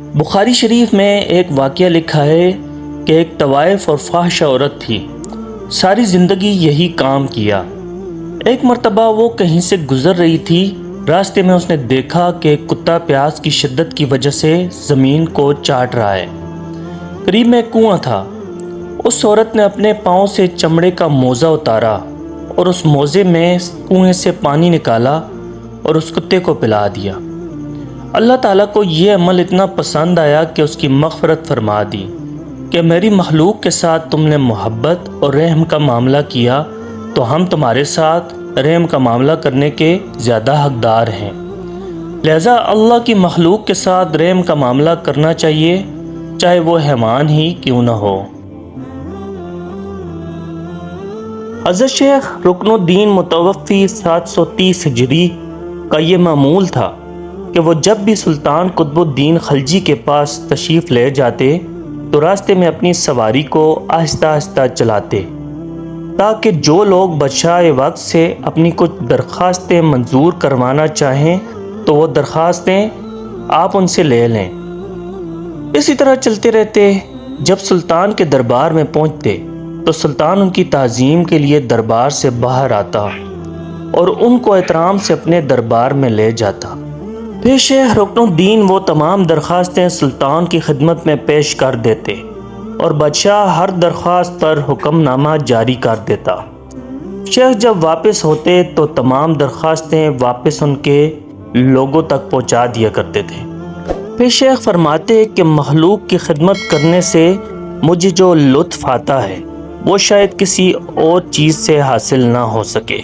بخاری شریف میں ایک واقعہ لکھا ہے کہ ایک طوائف اور فاحشہ عورت تھی، ساری زندگی یہی کام کیا۔ ایک مرتبہ وہ کہیں سے گزر رہی تھی، راستے میں اس نے دیکھا کہ ایک کتا پیاس کی شدت کی وجہ سے زمین کو چاٹ رہا ہے۔ قریب میں ایک کنواں تھا۔ اس عورت نے اپنے پاؤں سے چمڑے کا موزہ اتارا اور اس موزے میں کنویں سے پانی نکالا اور اس کتے کو پلا دیا۔ اللہ تعالیٰ کو یہ عمل اتنا پسند آیا کہ اس کی مغفرت فرما دی کہ میری مخلوق کے ساتھ تم نے محبت اور رحم کا معاملہ کیا تو ہم تمہارے ساتھ رحم کا معاملہ کرنے کے زیادہ حقدار ہیں۔ لہذا اللہ کی مخلوق کے ساتھ رحم کا معاملہ کرنا چاہیے، چاہے وہ حیوان ہی کیوں نہ ہو۔ حضرت شیخ رکن الدین متوفی 730 ہجری کا یہ معمول تھا کہ وہ جب بھی سلطان قطب الدین خلجی کے پاس تشریف لے جاتے تو راستے میں اپنی سواری کو آہستہ آہستہ چلاتے تاکہ جو لوگ بادشاہ وقت سے اپنی کچھ درخواستیں منظور کروانا چاہیں تو وہ درخواستیں آپ ان سے لے لیں۔ اسی طرح چلتے رہتے۔ جب سلطان کے دربار میں پہنچتے تو سلطان ان کی تعظیم کے لیے دربار سے باہر آتا اور ان کو احترام سے اپنے دربار میں لے جاتا۔ پھر شیخ رکن الدین وہ تمام درخواستیں سلطان کی خدمت میں پیش کر دیتے اور بادشاہ ہر درخواست پر حکم نامہ جاری کر دیتا۔ شیخ جب واپس ہوتے تو تمام درخواستیں واپس ان کے لوگوں تک پہنچا دیا کرتے تھے۔ پھر شیخ فرماتے کہ مخلوق کی خدمت کرنے سے مجھے جو لطف آتا ہے وہ شاید کسی اور چیز سے حاصل نہ ہو سکے۔